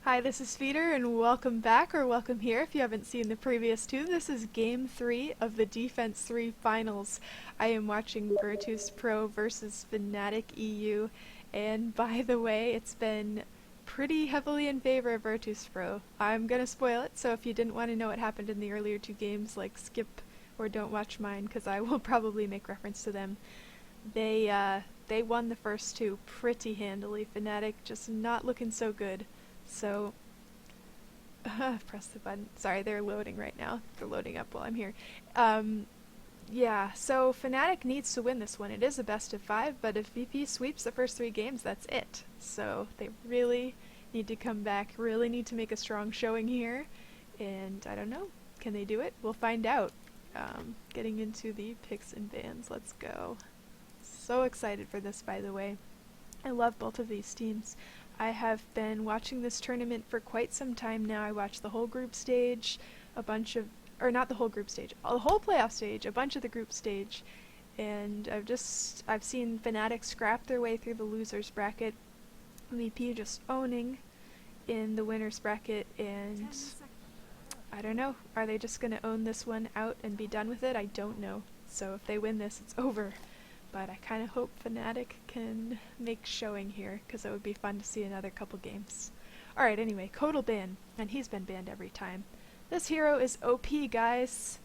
Hi, this is Feeder, and welcome back, or welcome here if you haven't seen the previous two. This is Game 3 of the Defense 3 Finals. I am watching Virtus.Pro versus Fnatic.eu, and by the way, it's been pretty heavily in favor of Virtus.Pro. I'm gonna spoil it, so if you didn't want to know what happened in the earlier two games, skip or don't watch mine, because I will probably make reference to them. They won the first two pretty handily. Fnatic just not looking so good. So, press the button. Sorry, they're loading right now. They're loading up while I'm here. Yeah, so Fnatic needs to win this one. It is a best of 5, but if VP sweeps the first 3 games, that's it. So they really need to come back, really need to make a strong showing here. And I don't know, can they do it? We'll find out. Getting into the picks and bans, let's go. So excited for this, by the way. I love both of these teams. I have been watching this tournament for quite some time now. I watched the whole group stage, not the whole group stage, the whole playoff stage, a bunch of the group stage, and I've seen Fnatic scrap their way through the losers bracket, VP just owning in the winners bracket, and I don't know, are they just gonna own this one out and be done with it? I don't know. So if they win this, it's over. But I kind of hope Fnatic can make showing here, because it would be fun to see another couple games. Alright, anyway, Kodal ban, and he's been banned every time. This hero is OP, guys.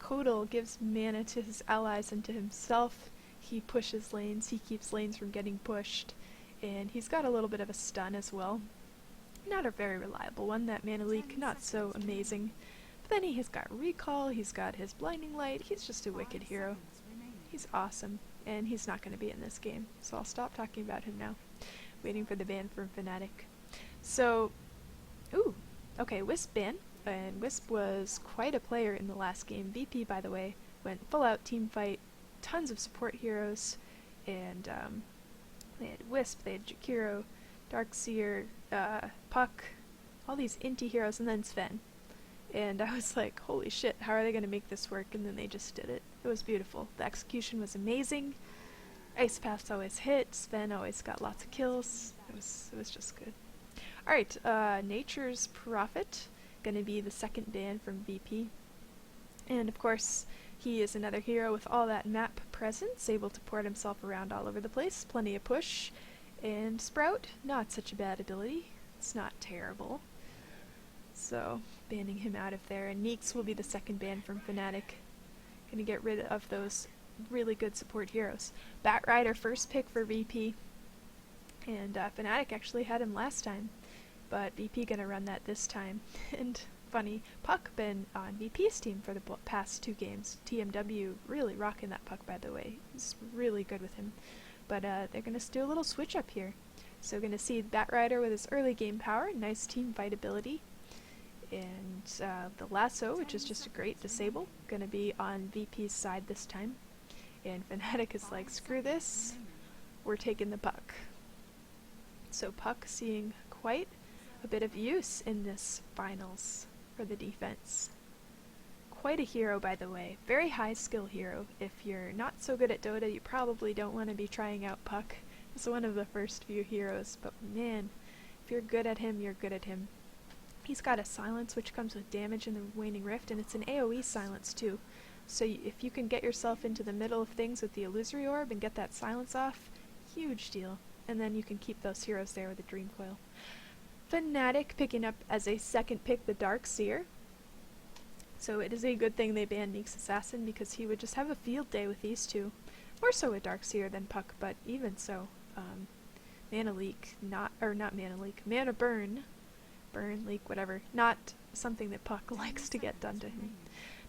Kodal gives mana to his allies and to himself. He pushes lanes, he keeps lanes from getting pushed, and he's got a little bit of a stun as well. Not a very reliable one, that mana leak, not so amazing. But then he has got recall, he's got his blinding light, he's just a wicked hero. He's awesome. And he's not going to be in this game, so I'll stop talking about him now. Waiting for the ban from Fnatic. So, okay, Wisp ban, and Wisp was quite a player in the last game. VP, by the way, went full out team fight, tons of support heroes, and they had Wisp, they had Jakiro, Darkseer, Puck, all these inty heroes, and then Sven. And I was like, holy shit, how are they going to make this work? And then they just did it. It was beautiful. The execution was amazing. Ice Paths always hit. Sven always got lots of kills. It was just good. Alright, Nature's Prophet. Gonna be the second ban from VP. And of course, he is another hero with all that map presence, able to port himself around all over the place. Plenty of push. And Sprout, not such a bad ability. It's not terrible. So, banning him out of there. And Neeks will be the second ban from Fnatic. Gonna get rid of those really good support heroes. Batrider first pick for VP. And Fnatic actually had him last time. But VP gonna run that this time. And funny, Puck been on VP's team for the past 2 games. TMW really rocking that Puck, by the way. He's really good with him. But they're gonna do a little switch up here. So gonna see Batrider with his early game power, nice team fight ability. And the lasso, which is just a great disable, gonna be on VP's side this time. And Fnatic is like, screw this, we're taking the Puck. So Puck seeing quite a bit of use in this finals for the defense. Quite a hero, by the way. Very high skill hero. If you're not so good at Dota, you probably don't want to be trying out Puck. It's one of the first few heroes, but man, if you're good at him, you're good at him. He's got a silence which comes with damage in the Waning Rift, and it's an AoE silence too. So if you can get yourself into the middle of things with the Illusory Orb and get that silence off, huge deal. And then you can keep those heroes there with the Dream Coil. Fnatic picking up as a second pick the Darkseer. So it is a good thing they banned Neeks Assassin, because he would just have a field day with these two. More so with Darkseer than Puck, but even so. Mana Leak, not Mana Leak, Mana Burn, leak, whatever. Not something that Puck likes to get done to him.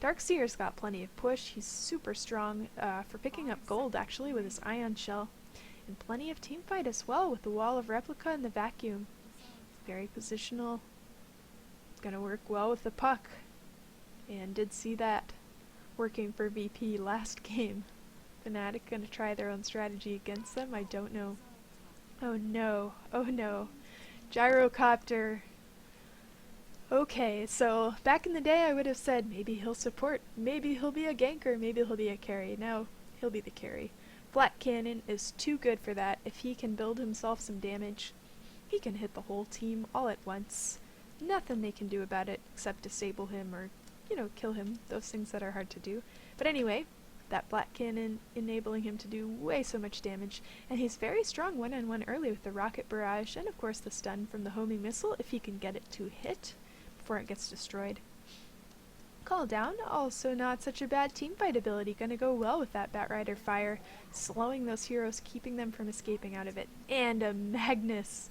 Darkseer's got plenty of push. He's super strong for picking up gold, actually, with his Ion Shell. And plenty of teamfight as well, with the Wall of Replica and the Vacuum. Very positional. It's gonna work well with the Puck. And did see that working for VP last game. Fnatic gonna try their own strategy against them? I don't know. Oh no. Oh no. Gyrocopter. Okay, so back in the day I would have said maybe he'll support, maybe he'll be a ganker, maybe he'll be a carry. Now he'll be the carry. Flat Cannon is too good for that. If he can build himself some damage, he can hit the whole team all at once. Nothing they can do about it except disable him or, you know, kill him. Those things that are hard to do. But anyway, that Black Cannon enabling him to do way so much damage. And he's very strong one-on-one early with the Rocket Barrage and of course the stun from the homing missile if he can get it to hit before it gets destroyed. Call down, also not such a bad teamfight ability, gonna go well with that Batrider fire, slowing those heroes, keeping them from escaping out of it. And a Magnus!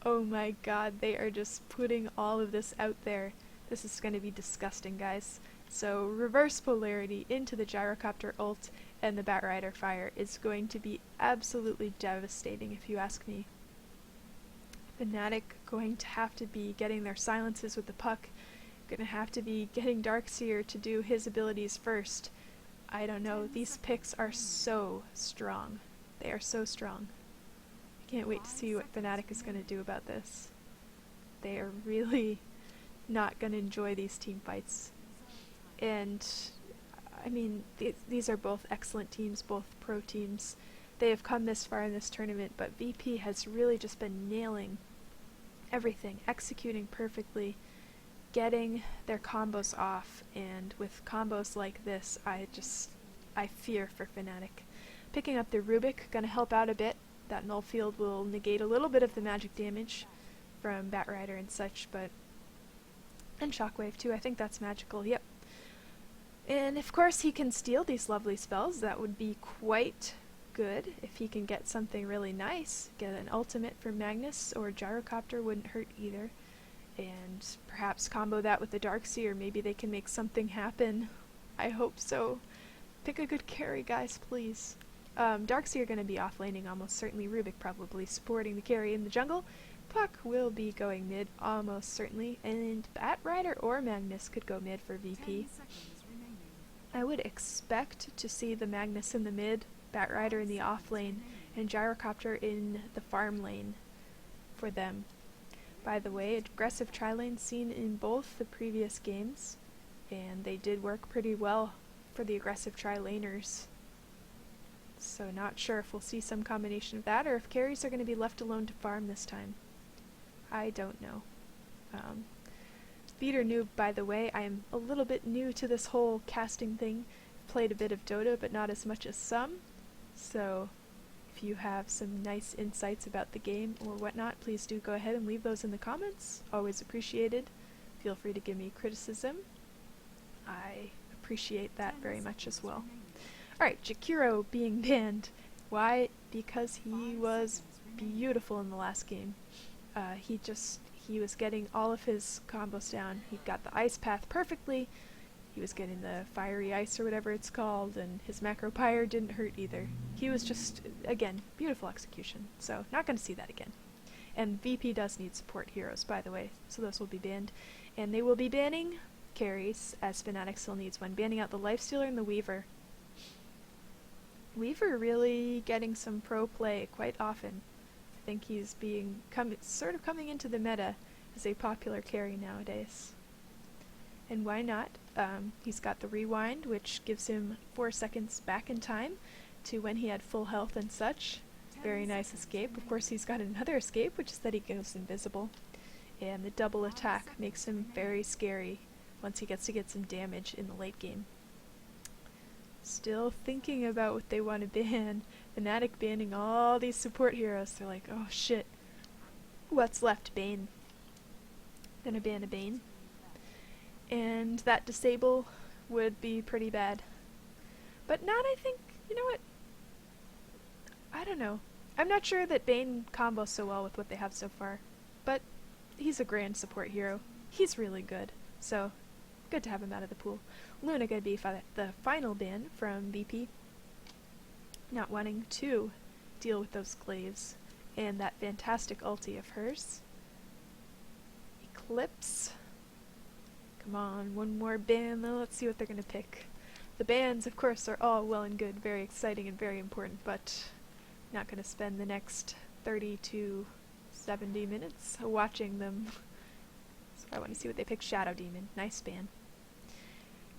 Oh my god, they are just putting all of this out there. This is gonna be disgusting, guys. So reverse polarity into the Gyrocopter ult and the Batrider fire is going to be absolutely devastating if you ask me. Fnatic going to have to be getting their silences with the puck, gonna have to be getting Darkseer to do his abilities first. I don't know, these picks are so strong. They are so strong. I can't wait to see what Fnatic is gonna do about this. They are really not gonna enjoy these team fights. And I mean, these are both excellent teams, both pro teams. They have come this far in this tournament, but VP has really just been nailing everything, executing perfectly, getting their combos off, and with combos like this, I fear for Fnatic. Picking up the Rubik, gonna help out a bit. That null field will negate a little bit of the magic damage from Batrider and such, and Shockwave too, I think that's magical, yep. And of course he can steal these lovely spells, that would be quite good if he can get something really nice. Get an ultimate from Magnus or Gyrocopter wouldn't hurt either. And perhaps combo that with the Darkseer, maybe they can make something happen. I hope so. Pick a good carry, guys, please. Darkseer gonna be off-laning almost certainly, Rubik probably supporting the carry in the jungle. Puck will be going mid almost certainly, and Batrider or Magnus could go mid for VP. I would expect to see the Magnus in the mid, Batrider in the off lane, and Gyrocopter in the farm lane for them. By the way, aggressive tri-lane seen in both the previous games, and they did work pretty well for the aggressive tri-laners. So not sure if we'll see some combination of that, or if carries are going to be left alone to farm this time. I don't know. Theater noob, by the way, I am a little bit new to this whole casting thing. Played a bit of Dota, but not as much as some. So if you have some nice insights about the game or whatnot, please do go ahead and leave those in the comments. Always appreciated. Feel free to give me criticism. I appreciate that very much as well. Alright, Jakiro being banned. Why? Because he was beautiful in the last game. He was getting all of his combos down. He got the ice path perfectly. He was getting the fiery ice or whatever it's called, and his macro pyre didn't hurt either. He was just, again, beautiful execution. So, not going to see that again. And VP does need support heroes, by the way, so those will be banned. And they will be banning carries, as Fnatic still needs one, banning out the Lifestealer and the Weaver. Weaver really getting some pro play quite often. I think he's sort of coming into the meta as a popular carry nowadays. And why not? He's got the rewind, which gives him 4 seconds back in time to when he had full health and such. Very nice escape. Of course, he's got another escape, which is that he goes invisible. And the double attack makes him very scary once he gets to get some damage in the late game. Still thinking about what they want to ban. Fnatic banning all these support heroes. They're like, oh shit. What's left? Bane. Gonna ban a Bane. And that disable would be pretty bad. But not, I think, you know what? I don't know. I'm not sure that Bane combos so well with what they have so far. But he's a grand support hero. He's really good. So, good to have him out of the pool. Luna gonna be the final ban from VP. Not wanting to deal with those glaives. And that fantastic ulti of hers. Eclipse. Come on, one more ban though. Let's see what they're gonna pick. The bans, of course, are all well and good, very exciting and very important, but not gonna spend the next 30 to 70 minutes watching them. So I want to see what they pick. Shadow Demon. Nice ban.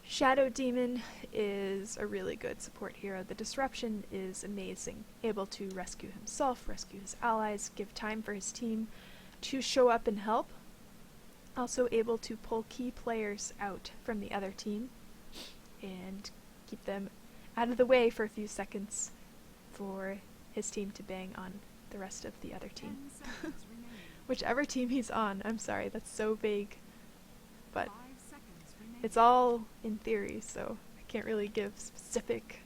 Shadow Demon is a really good support hero. The disruption is amazing. Able to rescue himself, rescue his allies, give time for his team. to show up and help. Also able to pull key players out from the other team and keep them out of the way for a few seconds for his team to bang on the rest of the other team. Whichever team he's on. I'm sorry, that's so vague. But it's all in theory, so I can't really give specific.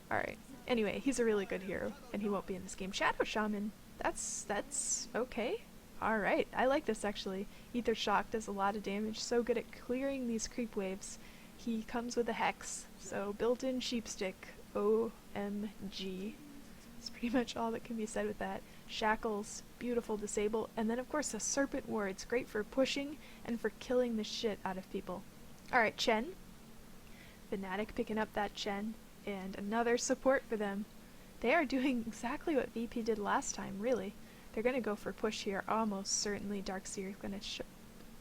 Alright. Anyway, he's a really good hero, and he won't be in this game. Shadow Shaman. That's okay. Alright, I like this actually. Ether Shock does a lot of damage, so good at clearing these creep waves. He comes with a Hex, so built-in Sheepstick. OMG. That's pretty much all that can be said with that. Shackles, beautiful disable, and then of course the Serpent Wards, great for pushing and for killing the shit out of people. Alright, Chen. Fnatic picking up that Chen, and another support for them. They are doing exactly what VP did last time, really. They're gonna go for push here, almost certainly. Darkseer is gonna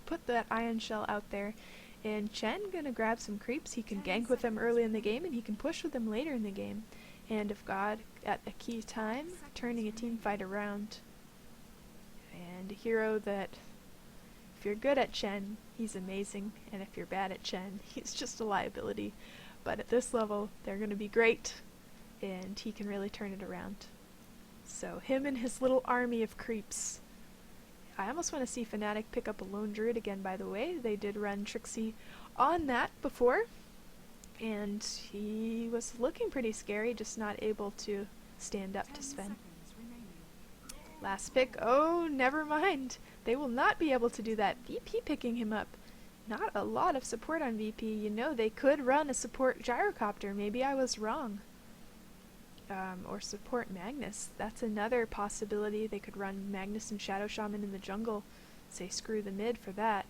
put that Ion Shell out there, and Chen gonna grab some creeps. He can gank with them early in the game, and he can push with them later in the game. And of God, at a key time, turning a team fight around. And a hero that, if you're good at Chen, he's amazing, and if you're bad at Chen, he's just a liability. But at this level, they're gonna be great, and he can really turn it around. So him and his little army of creeps. I almost want to see Fnatic pick up a Lone Druid again, by the way. They did run Trixie on that before, and he was looking pretty scary, just not able to stand up to Sven. Last pick. Oh, never mind. They will not be able to do that. VP picking him up. Not a lot of support on VP. You know, they could run a support Gyrocopter. Maybe I was wrong. Or support Magnus. That's another possibility. They could run Magnus and Shadow Shaman in the jungle. Say screw the mid for that.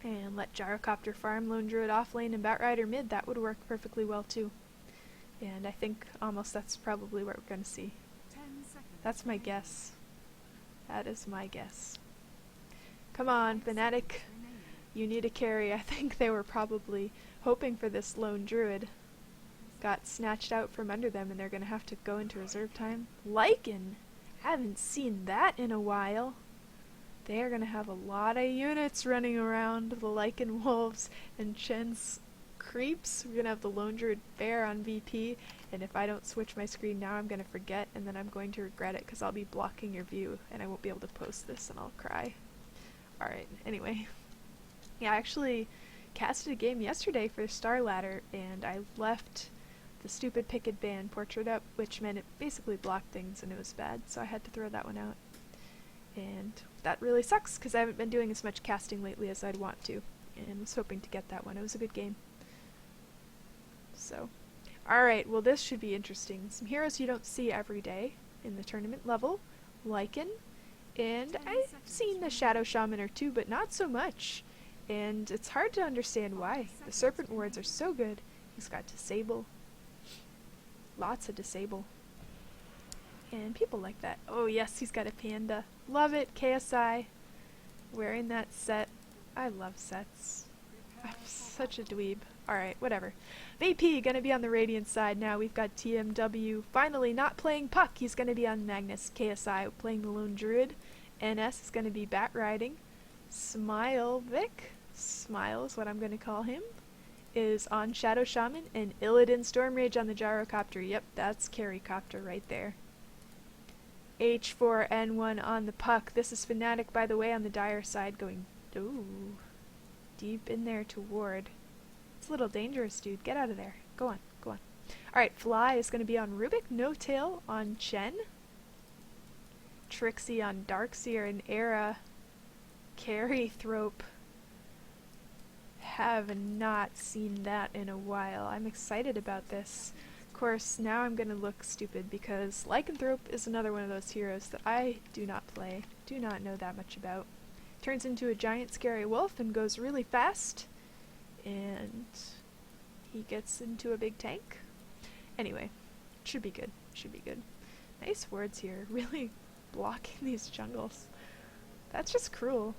And let Gyrocopter farm Lone Druid off lane and Batrider mid. That would work perfectly well too. And I think almost that's probably what we're going to see. That's my guess. That is my guess. Come on, Fnatic. You need a carry. I think they were probably hoping for this Lone Druid. Got snatched out from under them, and they're going to have to go into reserve time. Lycan! Haven't seen that in a while. They are going to have a lot of units running around. The Lycan Wolves and Chen's creeps. We're going to have the Lone Druid Bear on VP, and if I don't switch my screen now, I'm going to forget, and then I'm going to regret it because I'll be blocking your view, and I won't be able to post this, and I'll cry. Alright, anyway. Yeah, I actually casted a game yesterday for Star Ladder, and I left the stupid picket band portrait up, which meant it basically blocked things and it was bad, so I had to throw that one out. And that really sucks because I haven't been doing as much casting lately as I'd want to, and was hoping to get that one. It was a good game. So, alright, well this should be interesting. Some heroes you don't see every day in the tournament level. Lycan, and I've seen the Shadow Shaman or two, but not so much. And it's hard to understand why. The Serpent Wards are so good. He's got Disable. Lots of Disable. And people like that. Oh yes, he's got a Panda. Love it, KSI. Wearing that set. I love sets. I'm such a dweeb. Alright, whatever. VP gonna be on the Radiant side now. We've got TMW finally not playing Puck. He's gonna be on Magnus. KSI playing the Lone Druid. NS is gonna be Bat Riding. Smile Vic. Smile is what I'm gonna call him. Is on Shadow Shaman, and Illidan Stormrage on the Gyrocopter. Yep, that's Carrycopter right there. H4N1 on the Puck. This is Fnatic, by the way, on the Dire side going, ooh, deep in there to ward. It's a little dangerous, dude. Get out of there. Go on, go on. Alright, Fly is going to be on Rubik. No Tail on Chen. Trixie on Darkseer and Era. Carrythrope. Have not seen that in a while. I'm excited about this. Of course, now I'm gonna look stupid because Lycanthrope is another one of those heroes that I do not play, do not know that much about. Turns into a giant scary wolf and goes really fast, and he gets into a big tank. Anyway, should be good, should be good. Nice words here, really blocking these jungles. That's just cruel.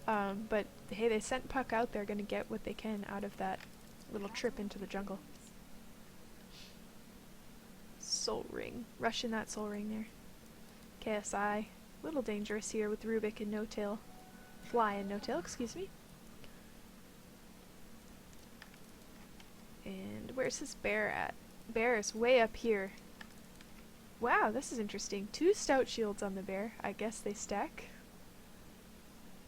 But hey, they sent Puck out there, gonna get what they can out of that little trip into the jungle. Soul Ring. Rushing that Soul Ring there. KSI Little dangerous here with Rubik and No-Tail. Fly and No-Tail, excuse me. And where's his bear at? Bear is way up here. Wow, this is interesting. 2 stout shields on the bear. I guess they stack.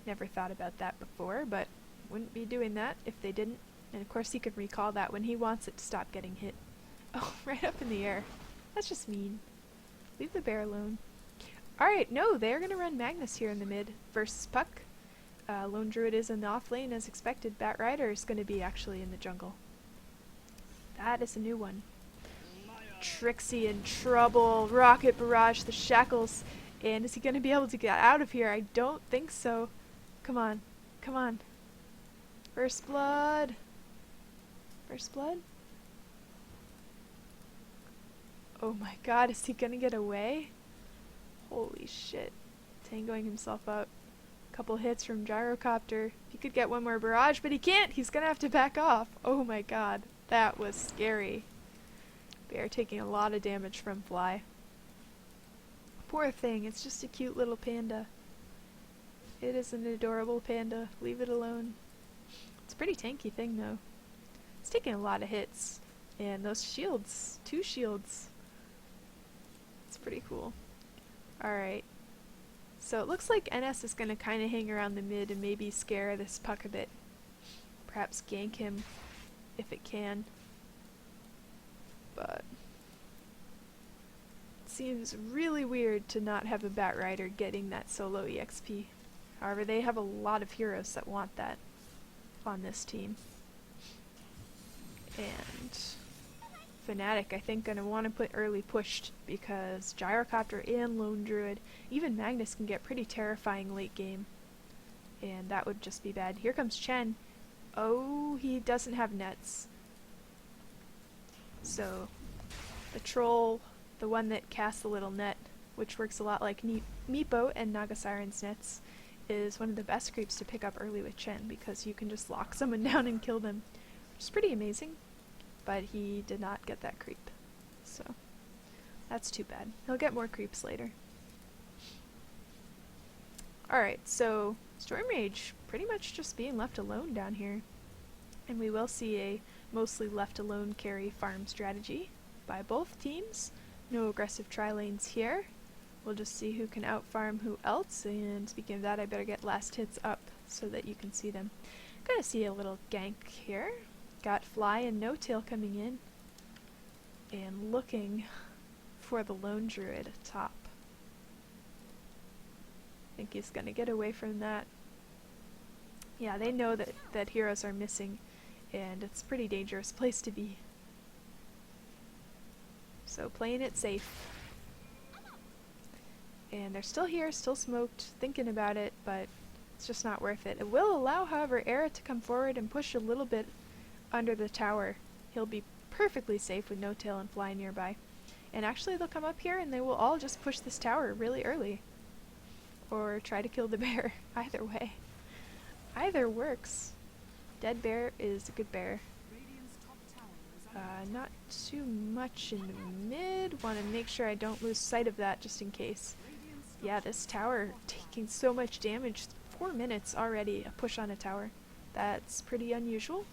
Never thought about that before, but wouldn't be doing that if they didn't. And of course he can recall that when he wants it to stop getting hit. Oh, right up in the air. That's just mean. Leave the bear alone. Alright, no, they're gonna run Magnus here in the mid versus Puck. Lone Druid is in the off lane as expected. Bat Rider is gonna be actually in the jungle. That is a new one. Trixie in trouble. Rocket Barrage, the shackles. And is he gonna be able to get out of here? I don't think so. Come on. Come on. First blood. First blood? Oh my god, is he gonna get away? Holy shit. Tangoing himself up. Couple hits from Gyrocopter. He could get one more barrage, but he can't! He's gonna have to back off. Oh my god. That was scary. Bear taking a lot of damage from Fly. Poor thing, it's just a cute little panda. It is an adorable panda. Leave it alone. It's a pretty tanky thing though. It's taking a lot of hits. And those shields, 2 shields. It's pretty cool. Alright. So it looks like NS is going to kind of hang around the mid and maybe scare this Puck a bit. Perhaps gank him if it can. But it seems really weird to not have a Bat Rider getting that solo EXP. However, they have a lot of heroes that want that on this team. And Fnatic, I think, gonna want to put early pushed because Gyrocopter and Lone Druid, even Magnus can get pretty terrifying late game. And that would just be bad. Here comes Chen. Oh, he doesn't have nets. So, the troll, the one that casts the little net, which works a lot like Meepo and Naga Siren's nets, is one of the best creeps to pick up early with Chen because you can just lock someone down and kill them, which is pretty amazing. But he did not get that creep, so that's too bad. He'll get more creeps later. Alright, so Storm Rage pretty much just being left alone down here. And we will see a mostly left alone carry farm strategy by both teams. No aggressive tri-lanes here. We'll just see who can out-farm who else, and speaking of that, I better get last hits up so that you can see them. Gonna see a little gank here. Got Fly and No-Tail coming in, and looking for the Lone Druid top. Think he's gonna get away from that. Yeah, they know that heroes are missing, and it's a pretty dangerous place to be. So playing it safe. And they're still here, still smoked, thinking about it, but it's just not worth it. It will allow, however, Era to come forward and push a little bit under the tower. He'll be perfectly safe with No-Tail and Fly nearby. And actually they'll come up here and they will all just push this tower really early. Or try to kill the bear. Either way. Either works. Dead bear is a good bear. Not too much in the mid. Want to make sure I don't lose sight of that just in case. Yeah, this tower taking so much damage. 4 minutes already, a push on a tower. That's pretty unusual.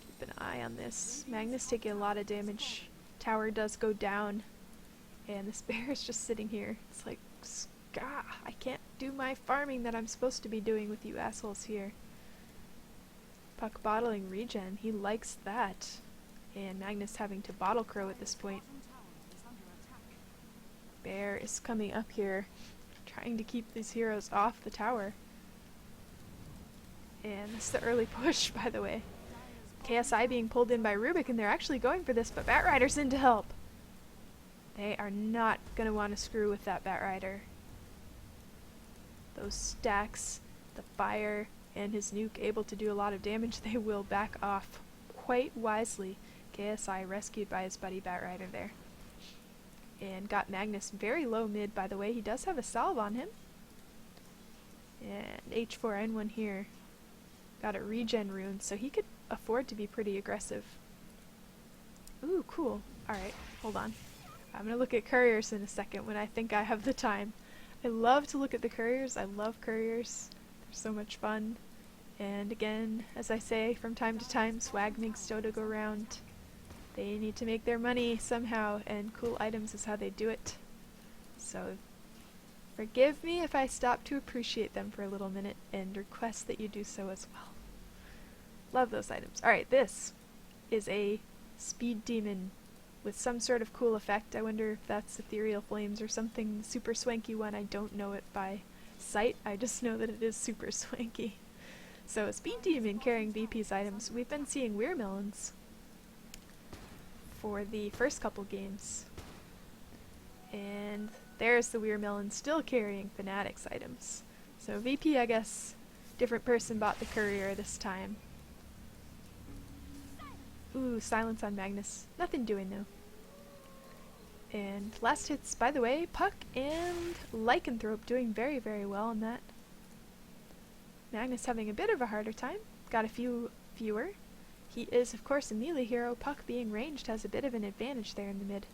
Keep an eye on this. Magnus taking a lot of damage. Tower does go down. And this bear is just sitting here. It's like, Ska, I can't do my farming that I'm supposed to be doing with you assholes here. Puck bottling regen. He likes that. And Magnus having to bottle crow at this point. Bear is coming up here, trying to keep these heroes off the tower. And this is the early push, by the way. KSI being pulled in by Rubik, and they're actually going for this, but Bat Rider's in to help. They are not going to want to screw with that Bat Rider. Those stacks, the fire, and his nuke able to do a lot of damage, they will back off quite wisely. KSI rescued by his buddy Bat Rider there. And got Magnus very low mid, by the way. He does have a salve on him. And H4N1 here. Got a regen rune, so he could afford to be pretty aggressive. Ooh, cool. Alright, hold on. I'm gonna look at couriers in a second when I think I have the time. I love to look at the couriers. I love couriers. They're so much fun. And again, as I say from time to time, swag makes Dota go round. They need to make their money somehow, and cool items is how they do it. So forgive me if I stop to appreciate them for a little minute and request that you do so as well. Love those items. Alright, this is a speed demon with some sort of cool effect. I wonder if that's ethereal flames or something super swanky one. I don't know it by sight. I just know that it is super swanky. So a speed demon carrying VP's items. We've been seeing Weirmelons for the first couple games. And there's the Weirmelon still carrying Fnatic's items. So VP, I guess, different person bought the courier this time. Ooh, silence on Magnus. Nothing doing though. And last hits, by the way, Puck and Lycanthrope doing very, very well on that. Magnus having a bit of a harder time. Got a few fewer. He is, of course, a melee hero. Puck being ranged has a bit of an advantage there in the mid.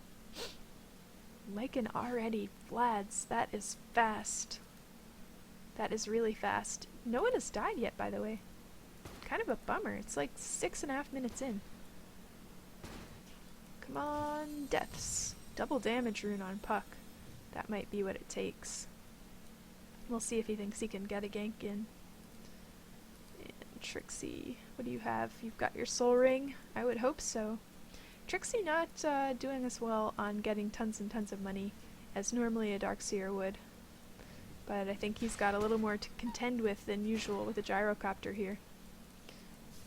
Lycan already Vlads. That is fast. That is really fast. No one has died yet, by the way. Kind of a bummer. It's like 6.5 minutes in. Come on, deaths. Double damage rune on Puck. That might be what it takes. We'll see if he thinks he can get a gank in. And Trixie, what do you have? You've got your soul ring? I would hope so. Trixie not doing as well on getting tons and tons of money as normally a Darkseer would. But I think he's got a little more to contend with than usual with a gyrocopter here.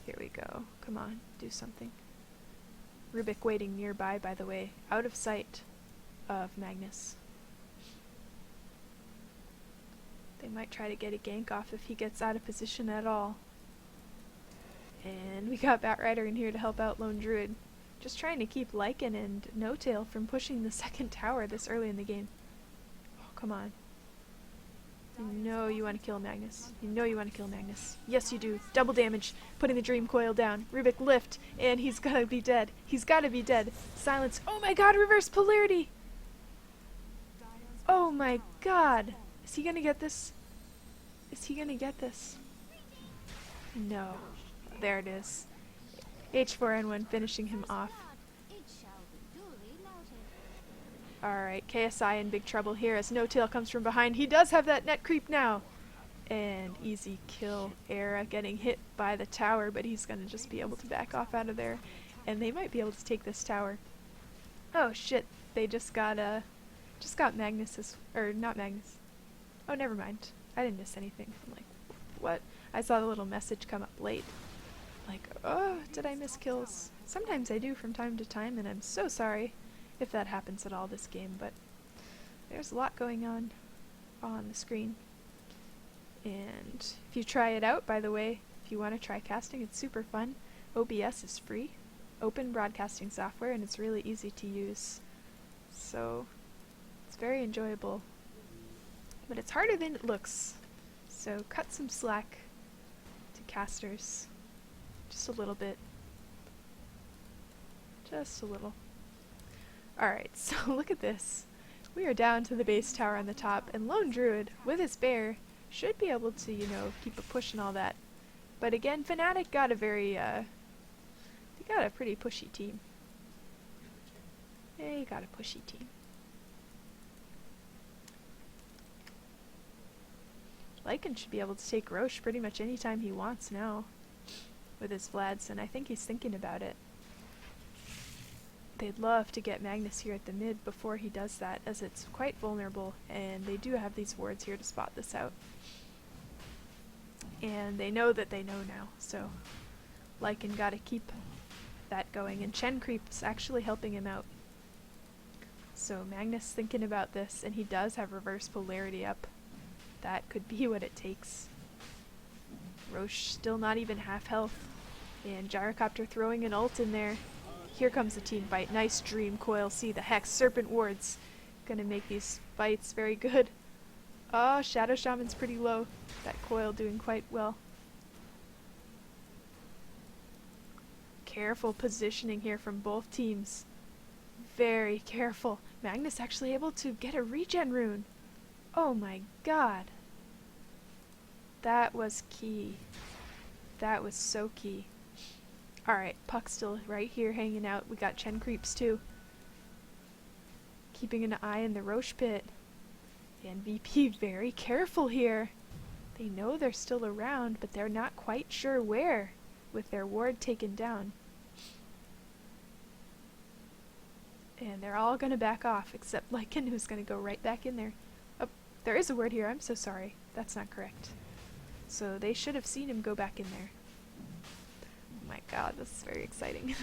Here we go. Come on, do something. Rubik waiting nearby, by the way, out of sight of Magnus. They might try to get a gank off if he gets out of position at all. And we got Batrider in here to help out Lone Druid. Just trying to keep Lycan and No-Tail from pushing the second tower this early in the game. Oh, come on. You know you want to kill Magnus. You know you want to kill Magnus. Yes, you do. Double damage. Putting the Dream Coil down. Rubik lift. And he's gotta be dead. He's gotta be dead. Silence. Oh my god, reverse polarity! Oh my god. Is he gonna get this? Is he gonna get this? No. There it is. H4N1 finishing him off. Alright, KSI in big trouble here as No-Tail comes from behind. He does have that net creep now. And easy kill. Era getting hit by the tower, but he's gonna just be able to back off out of there. And they might be able to take this tower. Oh shit, they just got Magnus's, or not Magnus. Oh, never mind. I didn't miss anything. I'm like, what? I saw the little message come up late. Like, oh, did I miss kills? Sometimes I do from time to time, and I'm so sorry if that happens at all this game, but there's a lot going on the screen. And if you try it out, by the way, if you want to try casting, it's super fun. OBS is free, open broadcasting software, and it's really easy to use. So it's very enjoyable. But it's harder than it looks. So cut some slack to casters. Just a little bit. Just a little. Alright, so look at this. We are down to the base tower on the top, and Lone Druid, with his bear, should be able to, you know, keep a push and all that. But again, Fnatic got a very, they got a pretty pushy team. They got a pushy team. Lycan should be able to take Roche pretty much any time he wants now with his Vlads, and I think he's thinking about it. They'd love to get Magnus here at the mid before he does that, as it's quite vulnerable, and they do have these wards here to spot this out. And they know that they know now, so Lycan gotta keep that going, and Chen Creep's actually helping him out. So Magnus thinking about this, and he does have reverse polarity up. That could be what it takes. Roche still not even half health, and Gyrocopter throwing an ult in there. Here comes the team fight. Nice Dream Coil. See the Hex. Serpent Wards. Gonna make these fights very good. Oh, Shadow Shaman's pretty low. That Coil doing quite well. Careful positioning here from both teams. Very careful. Magnus actually able to get a regen rune. Oh my god. That was key. That was so key. Alright, Puck's still right here hanging out. We got Chen creeps too. Keeping an eye in the Roche pit. And VP very careful here. They know they're still around, but they're not quite sure where, with their ward taken down. And they're all gonna back off, except Lycan, who's gonna go right back in there. Oh, there is a word here, I'm so sorry. That's not correct. So they should have seen him go back in there. Oh my god, this is very exciting.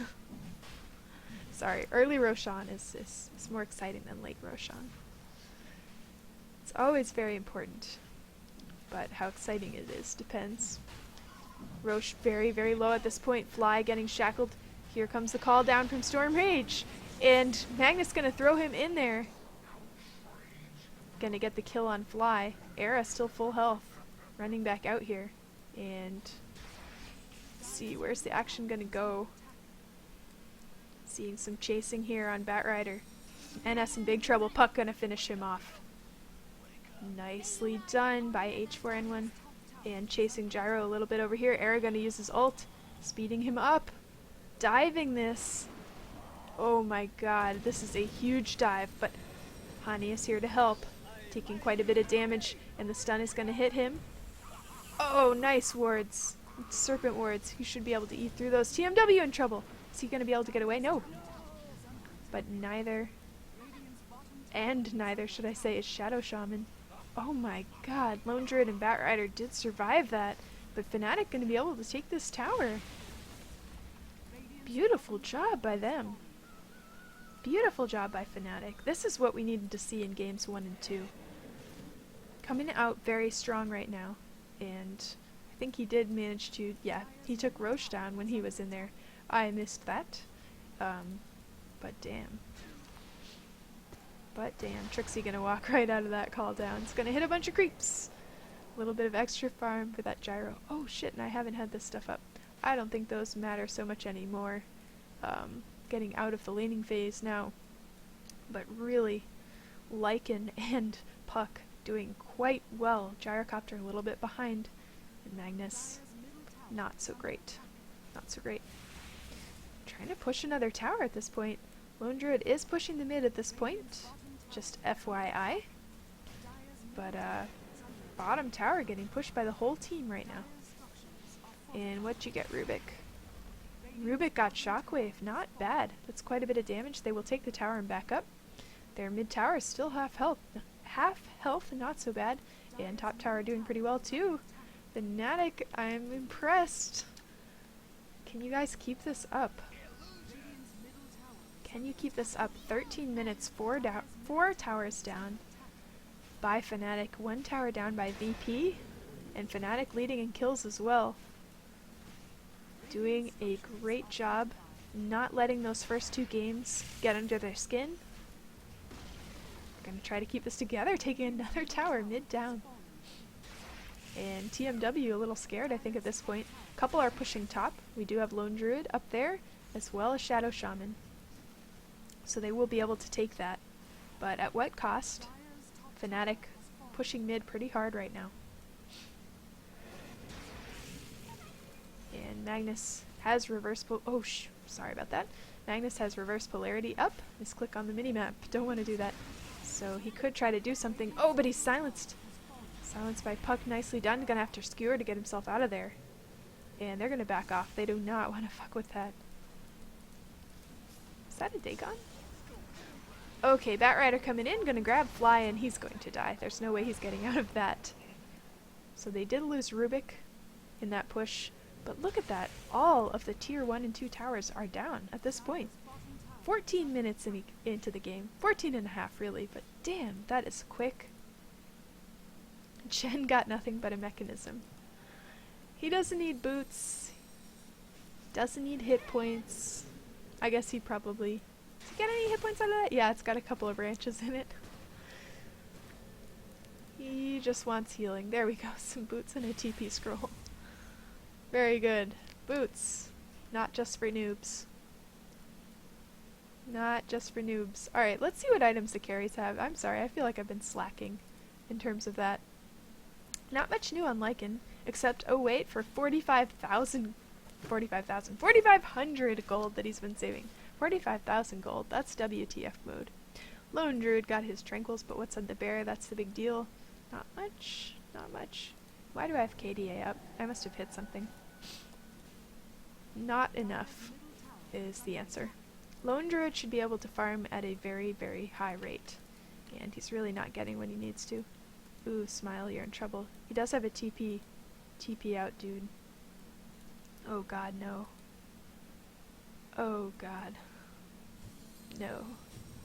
Sorry, early Roshan is more exciting than late Roshan. It's always very important, but how exciting it is depends. Roche very, very low at this point. Fly getting shackled. Here comes the call down from Storm Rage. And Magnus gonna throw him in there. Gonna get the kill on Fly. Era still full health. Running back out here. And let's see, where's the action gonna go? Seeing some chasing here on Batrider. NS in big trouble. Puck gonna finish him off. Nicely done by H4N1. And chasing Gyro a little bit over here. Era gonna use his ult. Speeding him up. Diving this. Oh my god, this is a huge dive, but Hani is here to help. Taking quite a bit of damage, and the stun is gonna hit him. Oh, nice wards. Serpent wards. He should be able to eat through those. TMW in trouble. Is he gonna be able to get away? No. But neither, and neither should I say, is Shadow Shaman. Oh my god, Lone Druid and Batrider did survive that, but Fnatic gonna be able to take this tower. Beautiful job by them. Beautiful job by Fnatic. This is what we needed to see in games 1 and 2. Coming out very strong right now, and I think he did manage to, yeah, he took Roche down when he was in there. I missed that, but damn. But damn, Trixie gonna walk right out of that call down. It's gonna hit a bunch of creeps. A little bit of extra farm for that gyro. Oh shit, and I haven't had this stuff up. I don't think those matter so much anymore. Getting out of the laning phase now. But really, Lycan and Puck doing quite well. Gyrocopter a little bit behind. And Magnus, not so great. Not so great. Trying to push another tower at this point. Lone Druid is pushing the mid at this point. Just FYI. But bottom tower getting pushed by the whole team right now. And what'd you get, Rubik? Rubik got Shockwave. Not bad. That's quite a bit of damage. They will take the tower and back up. Their mid tower is still half health. Half health, not so bad. And top tower doing pretty well too. Fnatic, I'm impressed. Can you guys keep this up? Can you keep this up? 13 minutes, 4 towers down by Fnatic, 1 tower down by VP, and Fnatic leading in kills as well. Doing a great job not letting those first 2 games get under their skin. Gonna try to keep this together, taking another tower mid down. And TMW a little scared, I think, at this point. A couple are pushing top. We do have Lone Druid up there, as well as Shadow Shaman. So they will be able to take that. But at what cost? Fnatic pushing mid pretty hard right now. And Magnus has reverse sorry about that. Magnus has reverse polarity up. Misclick on the minimap. Don't want to do that. So he could try to do something. Oh, but he's silenced. Silenced by Puck. Nicely done. Gonna have to skewer to get himself out of there. And they're gonna back off. They do not want to fuck with that. Is that a Dagon? Okay, Batrider coming in. Gonna grab Fly, and he's going to die. There's no way he's getting out of that. So they did lose Rubik in that push. But look at that. All of the tier 1 and 2 towers are down at this point. 14 minutes into the game. 14 and a half, really. But damn, that is quick. Chen got nothing but a mechanism. He doesn't need boots. Doesn't need hit points. I guess he probably... Does he get any hit points out of that? Yeah, it's got a couple of branches in it. He just wants healing. There we go. Some boots and a TP scroll. Very good. Boots. Not just for noobs. Not just for noobs. Alright, let's see what items the carries have. I'm sorry, I feel like I've been slacking in terms of that. Not much new on Lycan, except, oh wait, for 4,500 gold that he's been saving. 45,000 gold, that's WTF mode. Lone Druid got his tranquils, but what's on the bear? That's the big deal. Not much, not much. Why do I have KDA up? I must have hit something. Not enough is the answer. Lone Druid should be able to farm at a very, very high rate, and he's really not getting what he needs to. Ooh, Smile, you're in trouble. He does have a TP. TP out, dude. Oh god, no. Oh god. No.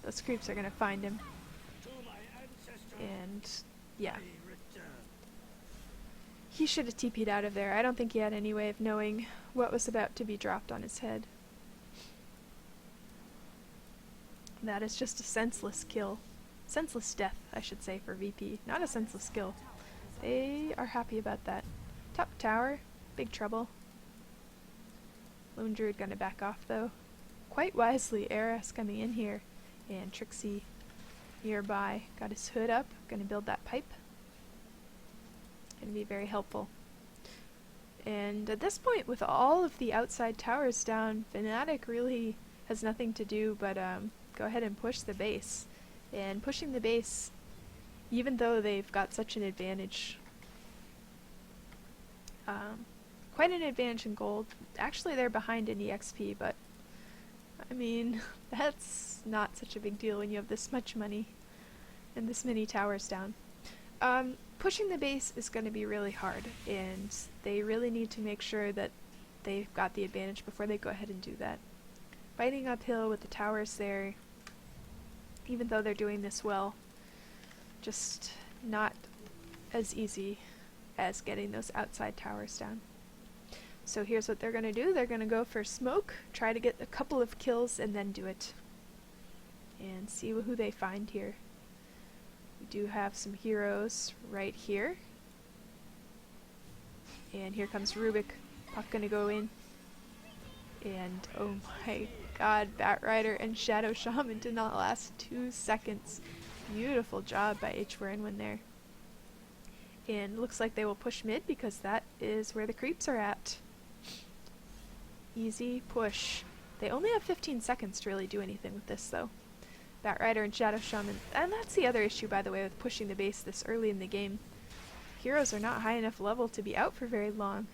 Those creeps are gonna find him. And, yeah. He should have TP'd out of there. I don't think he had any way of knowing what was about to be dropped on his head. That is just a senseless kill. Senseless death, I should say, for VP. Not a senseless kill. They are happy about that. Top tower, big trouble. Lone Druid gonna back off though. Quite wisely, Eris coming in here. And Trixie nearby. Got his hood up, gonna build that pipe. Gonna be very helpful. And at this point, with all of the outside towers down, Fnatic really has nothing to do but go ahead and push the base. And pushing the base, even though they've got such an advantage, quite an advantage in gold. Actually, they're behind in EXP, but I mean, that's not such a big deal when you have this much money and this many towers down. Pushing the base is going to be really hard, and they really need to make sure that they've got the advantage before they go ahead and do that. Fighting uphill with the towers there, even though they're doing this well, just not as easy as getting those outside towers down. So here's what they're going to do. They're going to go for smoke, try to get a couple of kills, and then do it. And see who they find here. We do have some heroes right here. And here comes Rubik. Puck gonna go in. And oh my god, Batrider and Shadow Shaman did not last 2 seconds. Beautiful job by H4N1 there. And looks like they will push mid because that is where the creeps are at. Easy push. They only have 15 seconds to really do anything with this though. Batrider and Shadow Shaman. And that's the other issue, by the way, with pushing the base this early in the game. Heroes are not high enough level to be out for very long,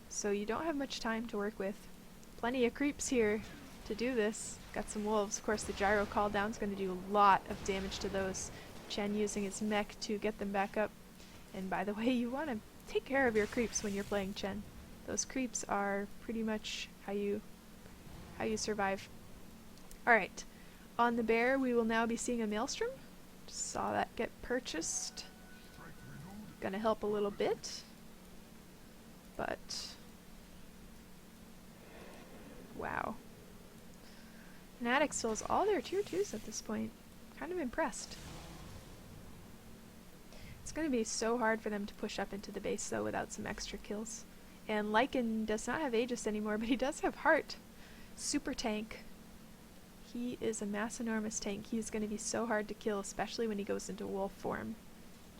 so you don't have much time to work with. Plenty of creeps here to do this. Got some wolves. Of course, the gyro call down is going to do a lot of damage to those. Chen using his mech to get them back up. And by the way, you want to take care of your creeps when you're playing Chen. Those creeps are pretty much how you survive. Alright. On the bear, we will now be seeing a Maelstrom. Just saw that get purchased. Gonna help a little bit. But wow. Fnatic still has all their tier 2s at this point. Kind of impressed. It's gonna be so hard for them to push up into the base though without some extra kills. And Lycan does not have Aegis anymore, but he does have Heart. Super tank. He is a mass enormous tank. He's going to be so hard to kill, especially when he goes into wolf form.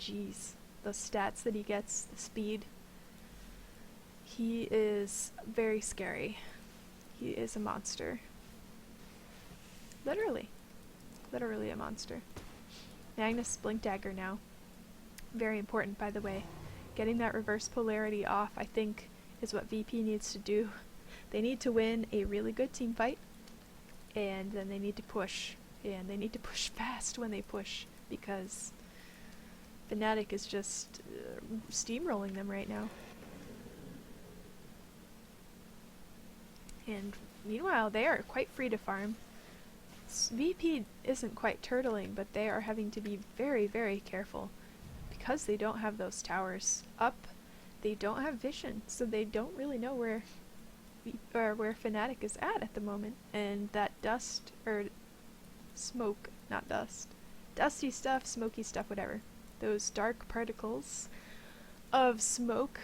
Jeez. Those stats that he gets, the speed. He is very scary. He is a monster. Literally. Literally a monster. Magnus Blink Dagger now. Very important, by the way. Getting that reverse polarity off, I think, is what VP needs to do. They need to win a really good team fight. And then they need to push, and they need to push fast when they push, because Fnatic is just steamrolling them right now. And meanwhile, they are quite free to farm. VP isn't quite turtling, but they are having to be very, very careful, because they don't have those towers up. They don't have vision, so they don't really know where Fnatic is at the moment, and that dust, or smoke, not dust, dusty stuff, smoky stuff, whatever, those dark particles of smoke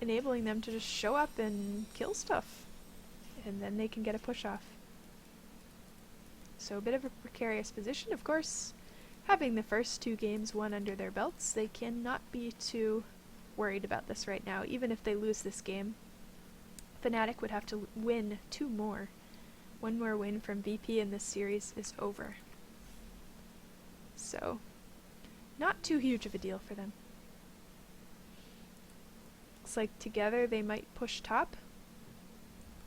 enabling them to just show up and kill stuff, and then they can get a push off. So a bit of a precarious position. Of course, having the first 2 games won under their belts, they cannot be too worried about this right now. Even if they lose this game, Fnatic would have to win 2 more. 1 more win from VP and this series is over. So, not too huge of a deal for them. Looks like together they might push top.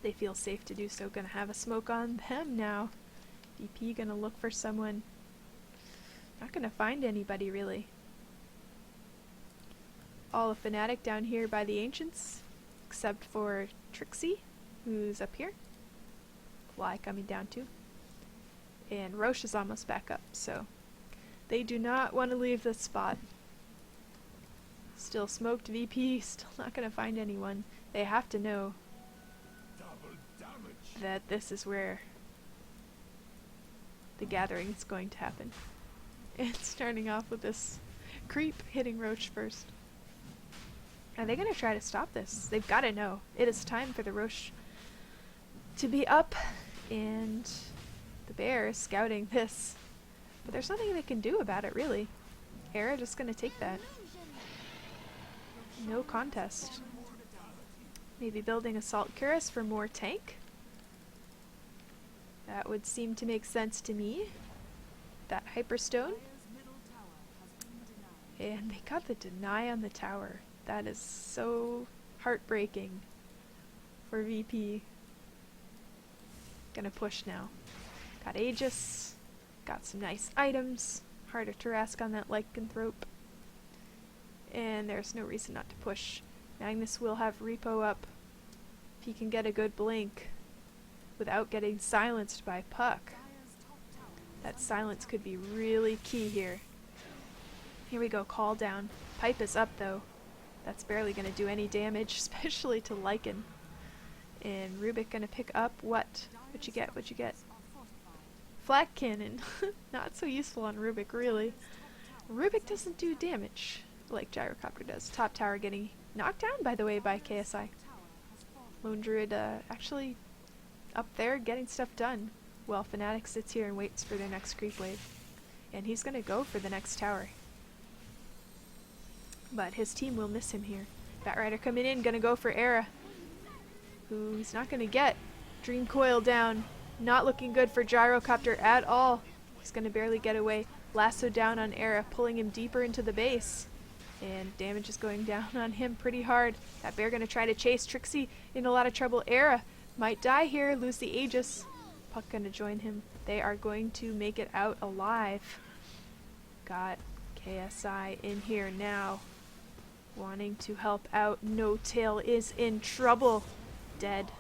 They feel safe to do so. Gonna have a smoke on them now. VP gonna look for someone. Not gonna find anybody really. All of Fnatic down here by the Ancients, except for Trixie, who's up here. Fly coming down too. And Roche is almost back up, so they do not want to leave this spot. Still smoked VP, still not going to find anyone. They have to know that this is where the gathering is going to happen. And starting off with this creep hitting Roche first. Are they going to try to stop this? They've got to know. It is time for the Roche to be up, and the bear is scouting this. But there's nothing they can do about it, really. Era just gonna take that. No contest. Maybe building Assault Cuirass for more tank? That would seem to make sense to me. That Hyperstone. And they got the deny on the tower. That is so heartbreaking for VP. Gonna push now. Got Aegis. Got some nice items. Harder to ask on that Lycanthrope. And there's no reason not to push. Magnus will have Repo up. If he can get a good blink without getting silenced by Puck. That silence could be really key here. Here we go, call down. Pipe is up though. That's barely gonna do any damage, especially to Lycan. And Rubik gonna pick up what? What'd you get? What'd you get? Flak Cannon. Not so useful on Rubik, really. Rubik doesn't do damage like Gyrocopter does. Top tower getting knocked down, by the way, by KSI. Lone Druid actually up there getting stuff done while Fnatic sits here and waits for their next creep wave. And he's gonna go for the next tower. But his team will miss him here. Batrider coming in, gonna go for Era, who he's not gonna get. Dream Coil down. Not looking good for Gyrocopter at all. He's gonna barely get away. Lasso down on Era, pulling him deeper into the base. And damage is going down on him pretty hard. That bear gonna try to chase Trixie in a lot of trouble. Era might die here, lose the Aegis. Puck gonna join him. They are going to make it out alive. Got KSI in here now, wanting to help out. No Tail is in trouble. Dead.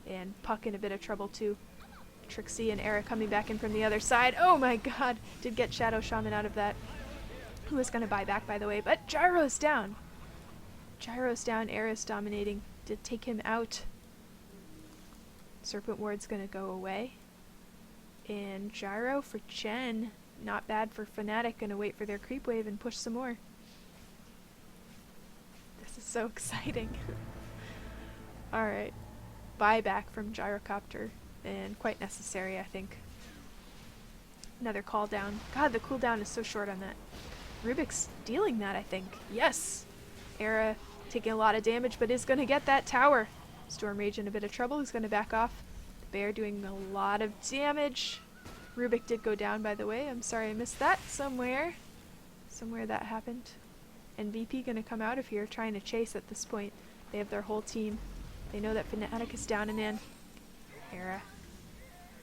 And Puck in a bit of trouble too. Trixie and Era coming back in from the other side. Oh my god! Did get Shadow Shaman out of that. Who is going to buy back, by the way, but Gyro's down. Gyro's down, Era's dominating. Did take him out. Serpent Ward's going to go away. And Gyro for Chen. Not bad for Fnatic. Going to wait for their creep wave and push some more. This is so exciting. Alright. Buyback from Gyrocopter. And quite necessary, I think. Another call down. God, the cooldown is so short on that. Rubik's dealing that, I think. Yes! Era taking a lot of damage, but is going to get that tower. Storm Rage in a bit of trouble. He's going to back off. The bear doing a lot of damage. Rubik did go down, by the way. I'm sorry I missed that somewhere. Somewhere that happened. And VP going to come out of here trying to chase at this point. They have their whole team. They know that Fnatic is down and in. Era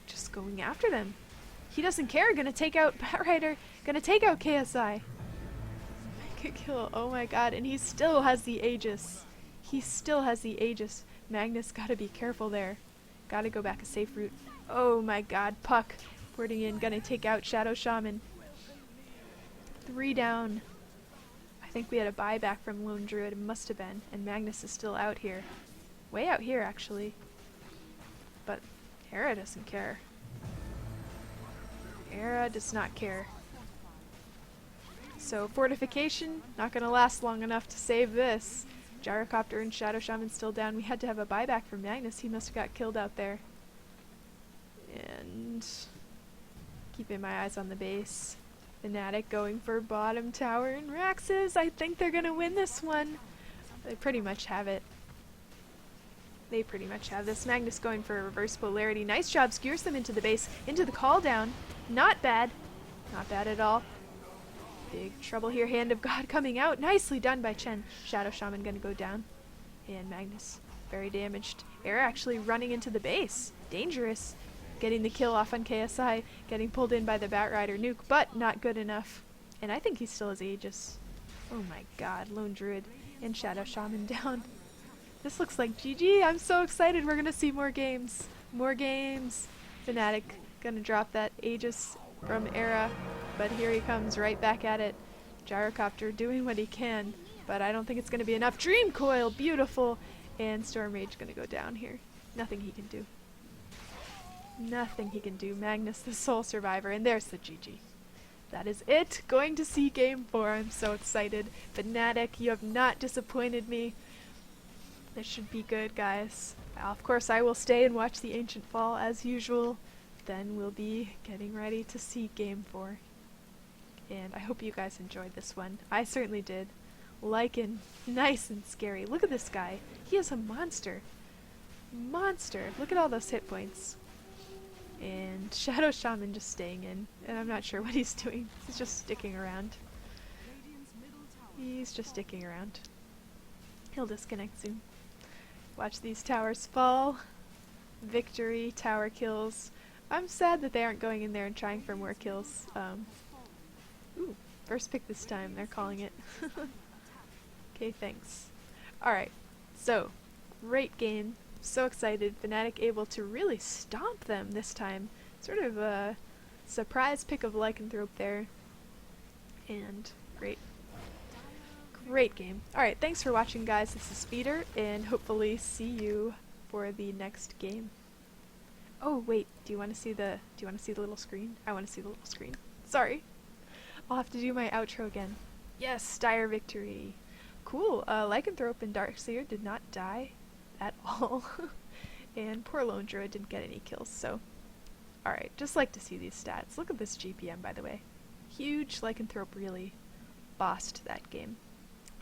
just going after them. He doesn't care. Gonna take out Batrider. Gonna take out KSI. Make a kill. Oh my god. And he still has the Aegis. He still has the Aegis. Magnus gotta be careful there. Gotta go back a safe route. Oh my god. Puck porting in. Gonna take out Shadow Shaman. 3 down. I think we had a buyback from Lone Druid. It must have been. And Magnus is still out here. Way out here, actually. But Era doesn't care. Era does not care. So Fortification, not going to last long enough to save this. Gyrocopter and Shadow Shaman still down. We had to have a buyback from Magnus. He must have got killed out there. And Keeping my eyes on the base. Fnatic going for bottom tower and Raxes. I think they're gonna win this one. They pretty much have it. They pretty much have this. Magnus going for a reverse polarity. Nice job. Skewers them into the base. Into the call down. Not bad. Not bad at all. Big trouble here. Hand of God coming out. Nicely done by Chen. Shadow Shaman gonna go down. And Magnus very damaged. Era actually running into the base. Dangerous. Getting the kill off on KSI. Getting pulled in by the Batrider nuke, but not good enough. And I think he still has Aegis. Oh my god. Lone Druid and Shadow Shaman down. This looks like GG. I'm so excited. We're gonna see more games. More games. Fnatic gonna drop that Aegis from Era, but here he comes right back at it. Gyrocopter doing what he can, but I don't think it's gonna be enough. Dream Coil, beautiful, and Storm Rage gonna go down here. Nothing he can do. Nothing he can do. Magnus, the sole survivor, and there's the GG. That is it. Going to see Game 4. I'm so excited. Fnatic, you have not disappointed me. This should be good, guys. Of course, I will stay and watch the Ancient Fall as usual. Then we'll be getting ready to see Game 4. And I hope you guys enjoyed this one. I certainly did. Lycan, nice and scary. Look at this guy. He is a monster. Monster. Look at all those hit points. And Shadow Shaman just staying in. And I'm not sure what he's doing. He's just sticking around. He's just sticking around. He'll disconnect soon. Watch these towers fall. Victory, tower kills. I'm sad that they aren't going in there and trying for more kills. Ooh, first pick this time, they're calling it. Okay, thanks. Alright, so, great game. So excited. Fnatic able to really stomp them this time. Sort of a surprise pick of Lycanthrope there. And great. Great game. Alright, thanks for watching, guys. This is Speeder, and hopefully see you for the next game. Oh wait, do you want to see the little screen? I want to see the little screen. Sorry. I'll have to do my outro again. Yes, dire victory. Cool. Lycanthrope and Darkseer did not die at all. And poor Lone Druid didn't get any kills, so alright, just like to see these stats. Look at this GPM, by the way. Huge. Lycanthrope really bossed that game.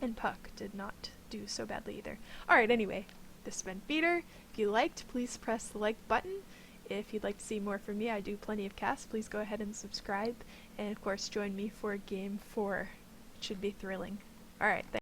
And Puck did not do so badly either. Alright, anyway, this has been Feeder. If you liked, please press the like button. If you'd like to see more from me, I do plenty of casts. Please go ahead and subscribe. And of course, join me for Game 4. It should be thrilling. Alright, thanks.